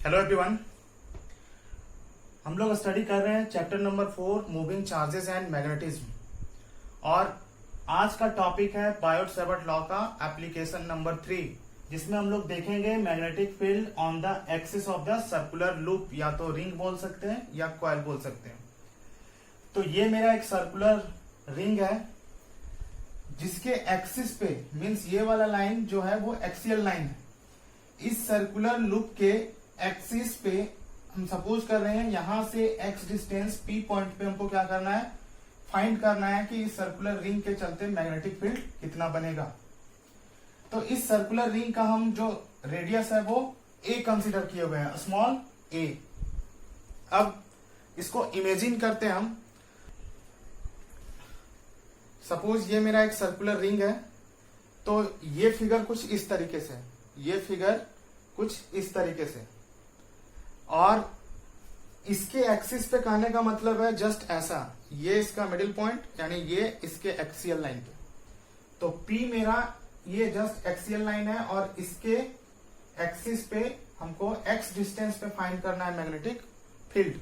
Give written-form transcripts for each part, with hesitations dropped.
Hello everyone, हम लोग study कर रहे हैं chapter number 4 moving charges and magnetism. और आज का टॉपिक है बायोट-सैवर्ट लॉ का एप्लीकेशन नंबर 3, जिसमें हम लोग देखेंगे magnetic field on the axis of the circular loop, या तो रिंग बोल सकते हैं या कॉइल बोल सकते हैं। तो ये मेरा एक सर्कुलर रिंग है जिसके एक्सिस पे मीन्स ये वाला लाइन जो है वो एक्सियल लाइन है। इस सर्कुलर लूप के एक्सिस पे हम सपोज कर रहे हैं यहां से एक्स डिस्टेंस पी पॉइंट पे हमको क्या करना है, फाइंड करना है कि इस सर्कुलर रिंग के चलते मैग्नेटिक फील्ड कितना बनेगा। तो इस सर्कुलर रिंग का हम जो रेडियस है वो ए कंसीडर किए हुए हैं, स्मॉल ए। अब इसको इमेजिन करते हैं हम। सपोज ये मेरा एक सर्कुलर रिंग है, तो ये फिगर कुछ इस तरीके से, ये फिगर कुछ इस तरीके से, और इसके एक्सिस पे कहने का मतलब है जस्ट ऐसा, ये इसका मिडिल पॉइंट यानी ये इसके एक्सियल लाइन पे। तो P मेरा ये जस्ट एक्सियल लाइन है और इसके एक्सिस पे हमको x डिस्टेंस पे फाइंड करना है मैग्नेटिक फील्ड।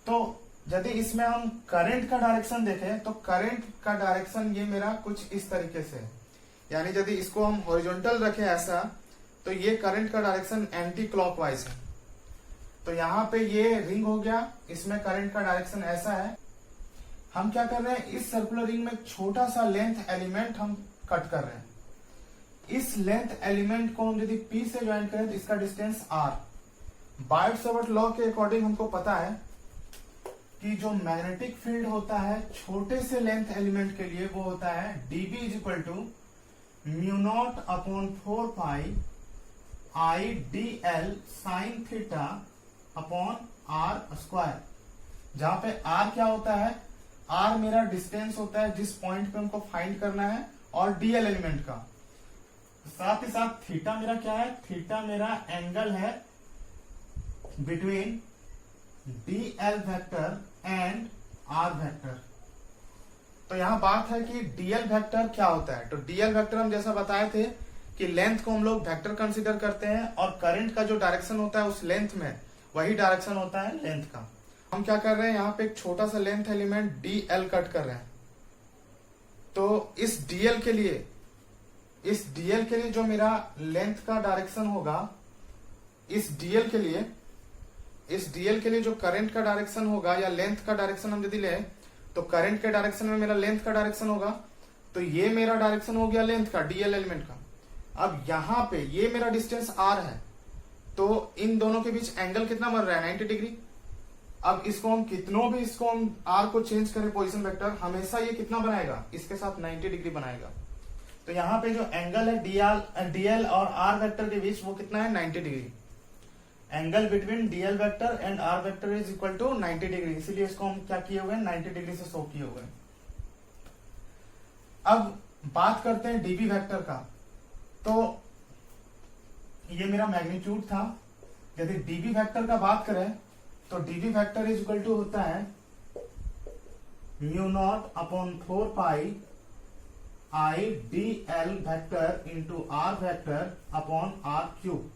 तो यदि इसमें हम करंट का डायरेक्शन देखें तो करंट का डायरेक्शन ये मेरा कुछ इस तरीके से है, यानी यदि इसको हम हॉरिजॉन्टल रखें ऐसा, तो ये करंट का डायरेक्शन एंटी क्लॉकवाइज है। तो यहाँ पे ये रिंग हो गया, इसमें करंट का डायरेक्शन ऐसा है। हम क्या कर रहे हैं, इस सर्कुलर रिंग में छोटा सा लेंथ एलिमेंट हम कट कर रहे हैं। इस लेंथ एलिमेंट को हम यदि P से ज्वाइन करें तो इसका डिस्टेंस R। बायोट-सैवर्ट लॉ के अकॉर्डिंग हमको पता है कि जो मैग्नेटिक फील्ड होता है छोटे से लेंथ एलिमेंट के लिए वो होता है dB equal to mu naught upon 4 pi I D L sine theta upon R square, जहां पे आर क्या होता है, आर मेरा डिस्टेंस होता है जिस पॉइंट पे हमको फाइंड करना है, और डीएल एलिमेंट का। साथ ही साथ थीटा मेरा क्या है, थीटा मेरा एंगल है between DL vector and R vector. तो यहां बात है कि डीएल वेक्टर क्या होता है। तो डीएल वेक्टर हम जैसा बताए थे कि लेंथ को हम लोग वेक्टर कंसीडर करते हैं, और करंट का जो डायरेक्शन होता है उस लेंथ में वही डायरेक्शन होता है लेंथ का। हम क्या कर रहे हैं, यहाँ पे एक छोटा सा लेंथ एलिमेंट डीएल कट कर रहे हैं। तो इस डीएल के लिए जो मेरा लेंथ का डायरेक्शन होगा, इस डीएल के लिए जो करंट का डायरेक्शन होगा या लेंथ का डायरेक्शन हम यदि लें, तो करंट के डायरेक्शन में मेरा लेंथ का डायरेक्शन होगा। तो ये मेरा डायरेक्शन हो गया लेंथ का, डीएल एलिमेंट का। अब यहां पे ये मेरा डिस्टेंस आर है, तो इन दोनों के बीच एंगल कितना बन रहा है, 90 डिग्री। अब इसको हम आर को चेंज करें पोजीशन वेक्टर, हमेशा ये कितना बनाएगा, इसके साथ 90 डिग्री बनाएगा। तो यहाँ पे जो एंगल है डीएल और आर वेक्टर के बीच वो कितना है, 90 degree. Angle between DL vector and R vector is equal to 90 degree, इसीलिए इसको हम क्या किए हुए हैं, 90 डिग्री से शो किए हुए हैं। अब बात करते हैं डीबी वेक्टर का। तो ये मेरा मैग्नीट्यूड था। यदि डीबी वेक्टर का बात करें तो dB vector is equal to होता है mu naught upon 4 pi I D L vector into R vector upon R cube.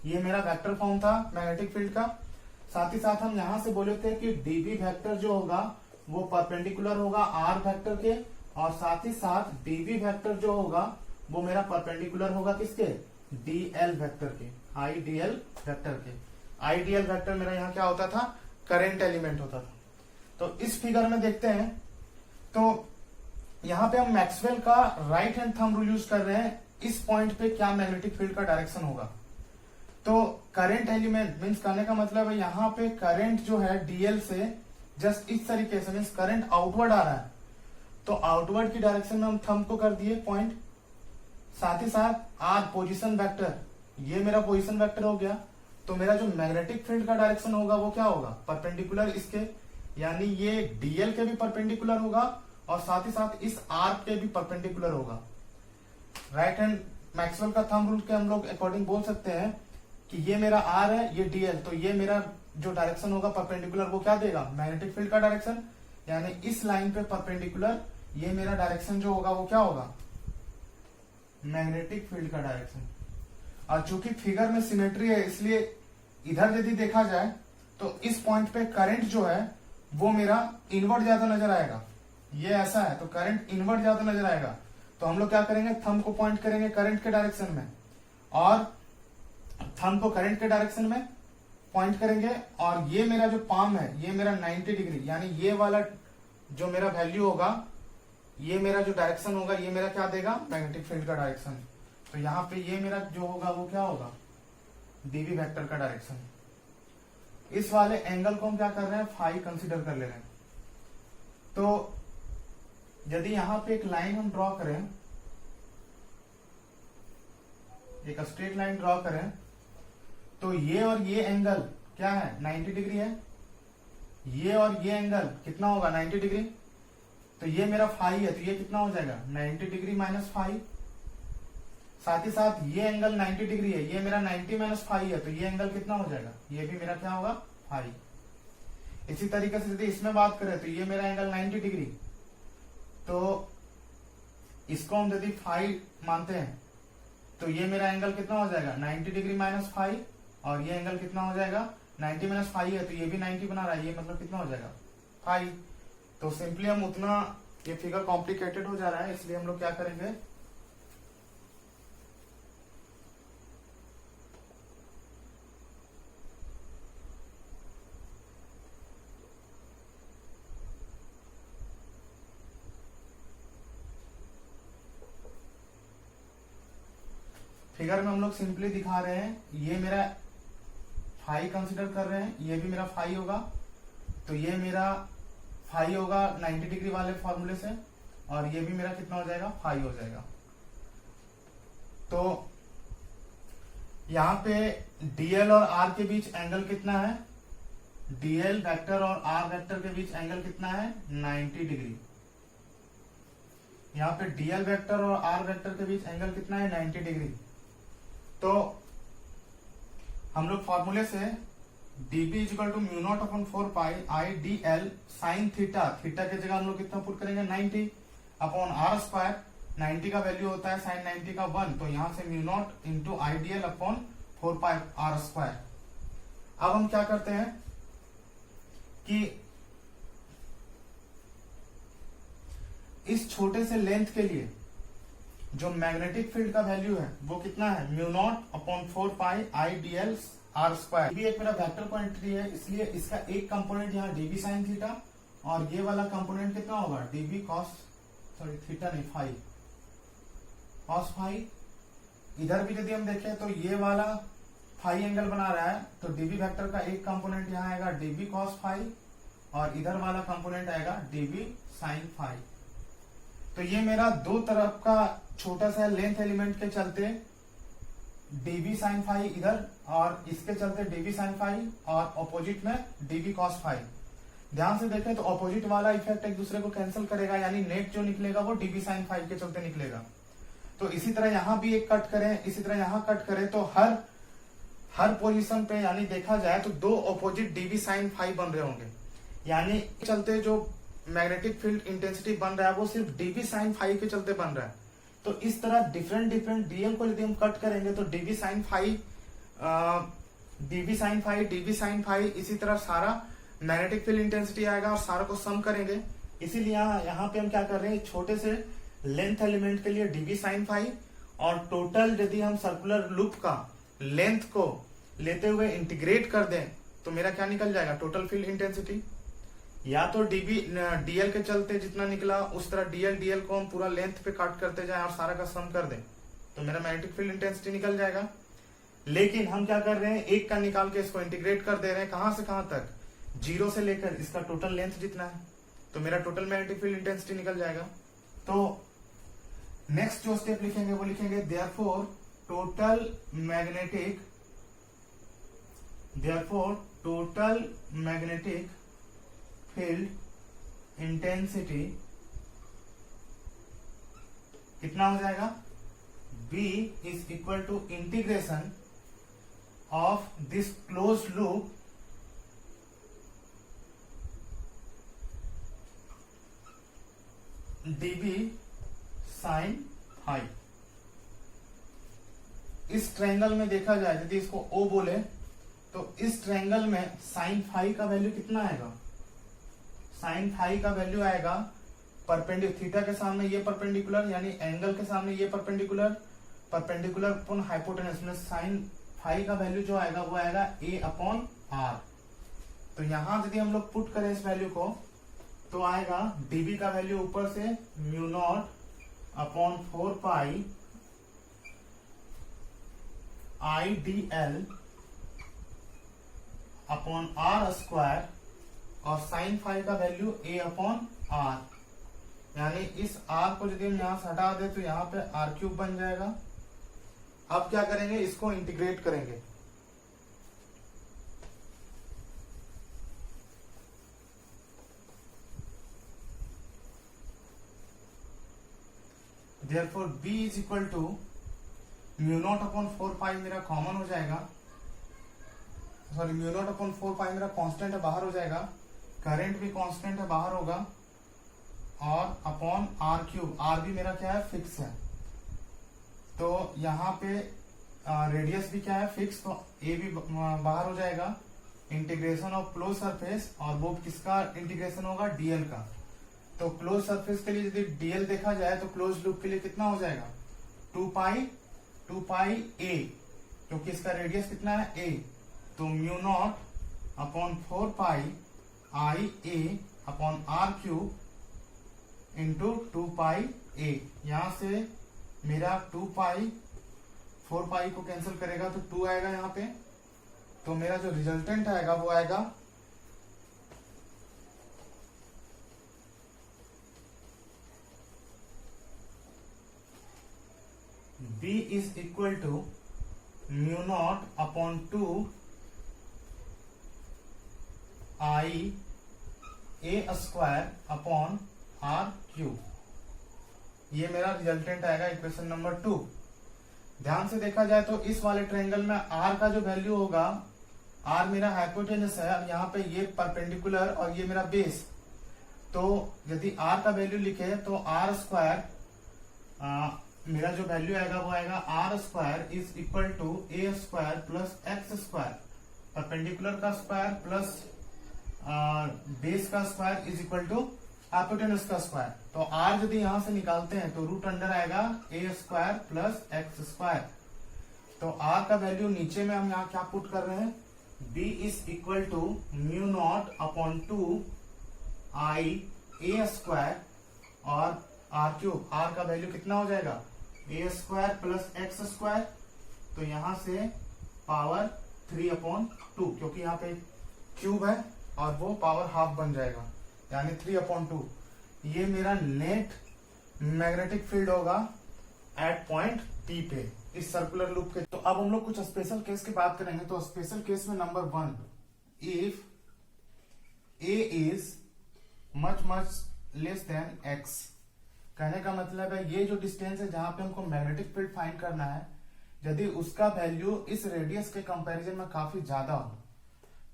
ये मेरा वेक्टर फॉर्म था मैग्नेटिक फील्ड का। साथ ही साथ हम यहां से बोले थे कि डीबी वेक्टर जो होगा वो परपेंडिकुलर होगा आर वेक्टर के, और साथ ही साथ डीबी वेक्टर जो होगा वो मेरा परपेंडिकुलर होगा किसके, डीएल वेक्टर के, आईडीएल वेक्टर के। आईडीएल वेक्टर मेरा यहाँ क्या होता था, करंट एलिमेंट होता था। तो इस फिगर में देखते हैं, तो यहाँ पे हम मैक्सवेल का right hand thumb rule use कर रहे हैं। इस पॉइंट पे क्या मैग्नेटिक फील्ड का डायरेक्शन होगा। तो करंट एलिमेंट मीन्स कहने का मतलब है यहाँ पे करंट जो है डीएल से जस्ट इस तरीके से, मीन्स करंट आउटवर्ड आ रहा है, तो आउटवर्ड की डायरेक्शन में हम थंब को कर दिए पॉइंट। साथ ही साथ आर पोजीशन वेक्टर, ये मेरा पोजीशन वेक्टर हो गया। तो मेरा जो मैग्नेटिक फील्ड का डायरेक्शन होगा वो क्या होगा, परपेंडिकुलर इसके, यानी ये डीएल के भी परपेंडिकुलर होगा और साथ ही साथ इस आर के भी परपेंडिकुलर होगा। राइट हैंड मैक्सवेल का थंब रूल के हम लोग अकॉर्डिंग बोल सकते हैं कि ये मेरा आर है, ये डीएल, तो ये मेरा जो डायरेक्शन होगा परपेंडिकुलर वो क्या देगा, मैग्नेटिक फील्ड का डायरेक्शन। यानी इस लाइन पे परपेंडिकुलर ये मेरा डायरेक्शन जो होगा वो क्या होगा, मैग्नेटिक फील्ड का डायरेक्शन। और चूंकि फिगर में सिमेट्री है इसलिए इधर यदि देखा जाए तो इस पॉइंट पे करंट जो है वो मेरा इनवर्ड ज्यादा नजर आएगा। ये ऐसा है तो करंट इनवर्ड ज्यादा नजर आएगा। तो हम लोग क्या करेंगे, थंब को पॉइंट करेंगे करंट के डायरेक्शन में और थंब को करंट के डायरेक्शन में पॉइंट करेंगे और ये मेरा जो पाम है ये मेरा 90 डिग्री, यानी ये वाला जो मेरा वैल्यू होगा, ये मेरा जो डायरेक्शन होगा ये मेरा क्या देगा, मैग्नेटिक फील्ड का डायरेक्शन। तो यहाँ पे ये मेरा जो होगा वो क्या होगा, डीवी वेक्टर का डायरेक्शन। इस वाले एंगल को हम क्या कर रहे हैं, फाई कंसीडर कर ले रहे हैं। तो यदि यहां पे एक लाइन हम ड्रॉ करें, एक स्ट्रेट लाइन ड्रॉ करें, तो ये और ये एंगल क्या है, 90 डिग्री है। ये और ये एंगल कितना होगा, 90 डिग्री। तो ये मेरा फाई है तो ये कितना हो जाएगा, 90 डिग्री माइनस फाई। साथ ही साथ ये एंगल 90 डिग्री है, ये मेरा 90 माइनस फाई है तो ये एंगल कितना हो जाएगा, ये भी मेरा क्या होगा, फाई। इसी तरीके से यदि इसमें बात करें तो ये मेरा एंगल 90 डिग्री, तो इसको हम यदि फाई मानते हैं तो ये मेरा एंगल कितना हो जाएगा, 90 डिग्री माइनस फाई। और ये एंगल कितना हो जाएगा, 90 माइनस फाई है तो ये भी 90 बना रहा है, ये मतलब कितना हो जाएगा, फाई। तो सिंपली हम उतना, ये फिगर कॉम्प्लिकेटेड हो जा रहा है इसलिए हम लोग क्या करेंगे, फिगर में हम लोग सिंपली दिखा रहे हैं, ये मेरा फाई कंसीडर कर रहे हैं, ये भी मेरा फाई होगा। तो ये मेरा फाई होगा 90 डिग्री वाले फॉर्मूले से और ये भी मेरा कितना हो जाएगा, फाई हो जाएगा। तो यहां पे डीएल और आर के बीच एंगल कितना है, डीएल वेक्टर और आर वेक्टर के बीच एंगल कितना है, 90 डिग्री। यहाँ पे डीएल वेक्टर और आर वेक्टर के बीच एंगल कितना है, 90 डिग्री। तो हम लोग फॉर्मूले से dB equal to mu naught upon 4 pi I D L sine theta, theta की जगह हम लोग कितना पुट करेंगे, 90 अपॉन आर स्क्वायर। 90 का वैल्यू होता है साइन 90 का 1, तो यहां से mu naught into I D L upon 4 pi R square. अब हम क्या करते हैं कि इस छोटे से लेंथ के लिए जो मैग्नेटिक फील्ड का वैल्यू है वो कितना है, mu naught upon 4 pi I D L R square. भी एक मेरा वेक्टर क्वांटिटी है इसलिए इसका एक कंपोनेंट यहाँ डीबी साइन थीटा और ये वाला कंपोनेंट कितना होगा, डीबी कॉस, सॉरी थीटा नहीं, फाई, कॉस फाई। इधर भी यदि हम देखें तो ये वाला फाई एंगल बना रहा है तो डीबी वेक्टर का एक कंपोनेंट यहाँ आएगा डीबी कॉस फाई और इधर वाला कंपोनेंट आएगा डीबी साइन फाई। तो ये मेरा दो तरफ का छोटा सा लेंथ एलिमेंट के चलते डीबी साइन फाई इधर और इसके चलते डीबी साइन फाई और ऑपोजिट में डीबी कॉस फाई। ध्यान से देखें तो ऑपोजिट वाला इफेक्ट एक दूसरे को कैंसिल करेगा, यानी नेट जो निकलेगा वो डीबी साइन फाई के चलते निकलेगा। तो इसी तरह यहां भी एक कट करें, इसी तरह यहां कट करें तो हर पोजीशन पे यानी देखा जाए तो दो ऑपोजिट डीबी साइन फाई बन रहे होंगे, यानी चलते जो मैग्नेटिक फील्ड इंटेंसिटी बन रहा है वो सिर्फ डीबी साइन फाई के चलते बन रहा है। तो इस तरह डिफरेंट डीएल को यदि हम कट करेंगे तो dB sine phi, dB sine phi, dB sine phi, इसी तरह सारा मैग्नेटिक फील्ड इंटेंसिटी आएगा और सारा को सम करेंगे। इसीलिए यहाँ पे हम क्या कर रहे हैं, छोटे से लेंथ एलिमेंट के लिए डीबी साइन फाई और टोटल यदि हम सर्कुलर लूप का लेंथ को लेते हुए इंटीग्रेट कर दें तो मेरा क्या निकल जाएगा, टोटल फील्ड इंटेंसिटी। या तो डीएल के चलते जितना निकला उस तरह डीएल को हम पूरा लेंथ पे काट करते जाएं और सारा का सम कर दें तो मेरा मैग्नेटिक फील्ड इंटेंसिटी निकल जाएगा। लेकिन हम क्या कर रहे हैं, एक का निकाल के इसको इंटीग्रेट कर दे रहे हैं, कहां से कहां तक, 0 से लेकर इसका टोटल लेंथ जितना है, तो मेरा टोटल मैग्नेटिक फील्ड इंटेंसिटी निकल जाएगा। तो नेक्स्ट जो स्टेप लिखेंगे वो लिखेंगे therefore total magnetic field intensity कितना हो जाएगा, B is equal to integration of this close loop dB sine phi. इस ट्रायंगल में देखा जाए, यदि इसको O बोले तो इस ट्रायंगल में साइन फाई का वैल्यू कितना आएगा? साइन फाई का वैल्यू आएगा परपेंडिकुलर, थीटा के सामने ये परपेंडिकुलर यानी एंगल के सामने ये परपेंडिकुलर, परपेंडिकुलर अपॉन हाइपोटेनस में साइन फाई का वैल्यू जो आएगा वो आएगा A अपॉन R। तो यहां यदि हम लोग पुट करें इस वैल्यू को तो आएगा dB का वैल्यू ऊपर से म्यू नॉट अपॉन 4 पाई IDL अपॉन R स्क्वायर और साइन फाई का वैल्यू A अपॉन R, यानी इस R को यदि हम यहां से हटा दे तो यहाँ पे R³ बन जाएगा। अब क्या करेंगे, इसको इंटीग्रेट करेंगे। Therefore B is equal to mu naught upon 4 pi मेरा कॉमन हो जाएगा, sorry mu naught upon 4 pi मेरा कांस्टेंट है बाहर हो जाएगा, करंट भी कांस्टेंट है बाहर होगा, और अपॉन R³ R भी मेरा क्या है फिक्स है, तो यहाँ पे रेडियस भी क्या है फिक्स, तो A भी बाहर हो जाएगा। इंटीग्रेशन ऑफ क्लोज सरफेस, और वो किसका इंटीग्रेशन होगा DL का, तो क्लोज सरफेस के लिए यदि DL देखा जाए तो क्लोज लूप के लिए कितना हो जाएगा 2 पाई A, क्योंकि इसका रेडियस कितना है A, तो mu naught upon 4 pi IA upon R³ into 2 pi A। यहां से मेरा 2 पाई 4 पाई को कैंसिल करेगा तो 2 आएगा यहाँ पे, तो मेरा जो रिजल्टेंट आएगा वो आएगा B is equal to mu naught upon 2 IA square upon R³। ये मेरा रिजल्टेंट आएगा इक्वेशन नंबर 2। ध्यान से देखा जाए तो इस वाले ट्रायंगल में R का जो वैल्यू होगा, R मेरा हाइपोटेनस है, यहाँ पे ये परपेंडिकुलर और ये मेरा बेस, तो यदि R का वैल्यू लिखे तो R स्क्वायर मेरा जो वैल्यू आएगा वो आएगा R square is equal to A square plus X square, perpendicular का स्क्वायर प्लस बेस का square is equal to hypotenuse का स्क्वायर। तो R यदि यहां से निकालते हैं तो रूट अंडर आएगा A square plus X square, तो R का वैल्यू नीचे में हम यहाँ क्या पुट कर रहे हैं, B is equal to mu naught upon 2 IA square और R³, R का वैल्यू कितना हो जाएगा A square plus X square, तो यहां से पावर 3/2, क्योंकि यहाँ पे क्यूब है और वो पावर हाफ बन जाएगा यानी 3/2। ये मेरा नेट मैग्नेटिक फील्ड होगा एट पॉइंट P पे इस सर्कुलर लूप के। तो अब हम लोग कुछ स्पेशल केस की बात करेंगे। तो स्पेशल केस में number 1, if A is much less than X, कहने का मतलब है ये जो डिस्टेंस है जहां पे हमको मैग्नेटिक फील्ड फाइंड करना है, यदि उसका वैल्यू इस रेडियस के कंपैरिजन में काफी ज्यादा हो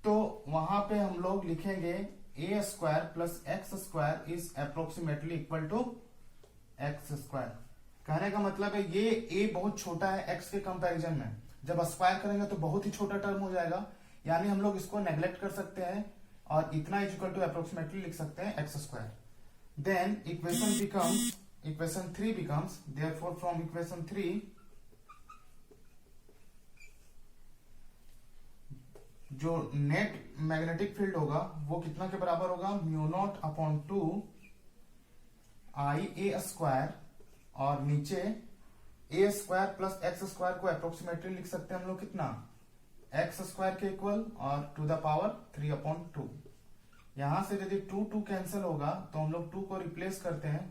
तो वहां पे हम लोग लिखेंगे A square plus X square is approximately equal to X square. कहने का मतलब है ये A बहुत छोटा है X के कंपैरिजन में, जब स्क्वायर करेंगे तो बहुत ही छोटा टर्म हो जाएगा, यानी हम लोग इसको नेग्लेक्ट कर सकते हैं और इतना इज इक्वल टू अप्रोक्सीमेटली लिख सकते हैं X square. Then equation 3 becomes, therefore from equation 3 जो नेट मैग्नेटिक फील्ड होगा वो कितना के बराबर होगा, mu naught upon 2 IA square, और नीचे A square plus X square को अप्रोक्सीमेटली लिख सकते हैं हम लोग कितना, X स्क्वायर के इक्वल और टू द पावर 3/2। यहां से यदि 2 कैंसिल होगा तो हम लोग 2 को रिप्लेस करते हैं,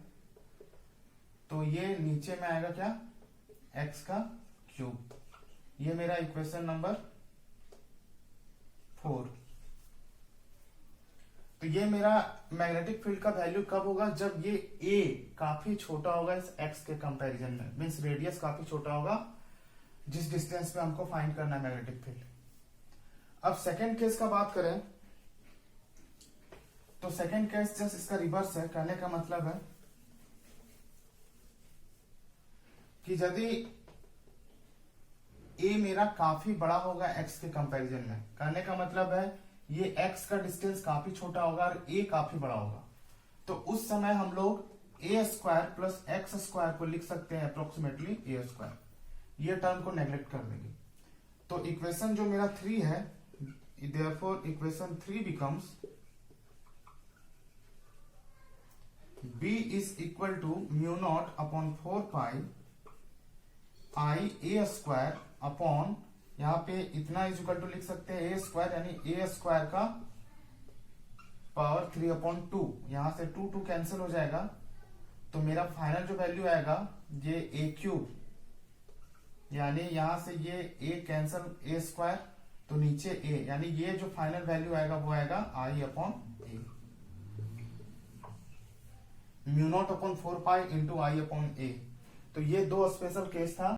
तो ये नीचे में आएगा क्या, X का क्यूब। ये मेरा इक्वेशन नंबर 4। तो ये मेरा मैग्नेटिक फील्ड का वैल्यू कब होगा, जब ये A काफी छोटा होगा इस X के कंपैरिजन में, मींस रेडियस काफी छोटा होगा जिस डिस्टेंस पे हमको फाइंड करना है मैग्नेटिक फील्ड। अब सेकेंड केस का बात करें तो सेकेंड केस जस्ट इसका रिवर्स है। कहने का मतलब है कि यदि ए मेरा काफी बड़ा होगा एक्स के कंपैरिजन में। कहने का मतलब है ये एक्स का डिस्टेंस काफी छोटा होगा और ए काफी बड़ा होगा। तो उस समय हम लोग ए स्क्वायर प्लस एक्स स्क्वायर को लिख सकते हैं अप्रोक्सीमेटली ए स्क्वायर, ये टर्म को नेग्लेक्ट कर देंगे। तो इक्वेशन जो मेरा 3 है, therefore equation 3 becomes b is equal to mu naught upon 4 pi i a square upon, यहाँ पे इतना इज इक्वल टू लिख सकते हैं ए स्क्वायर, यानी ए स्क्वायर का पावर 3/2। यहां से 2 कैंसिल हो जाएगा, तो मेरा फाइनल जो वैल्यू आएगा ये ए क्यूब, यानी यहां से ये ए कैंसिल, ए स्क्वायर तो नीचे ए, यानी ये जो फाइनल वैल्यू आएगा वो आएगा I upon A, mu naught upon 4 pi into I upon A. तो ये दो स्पेशल केस था।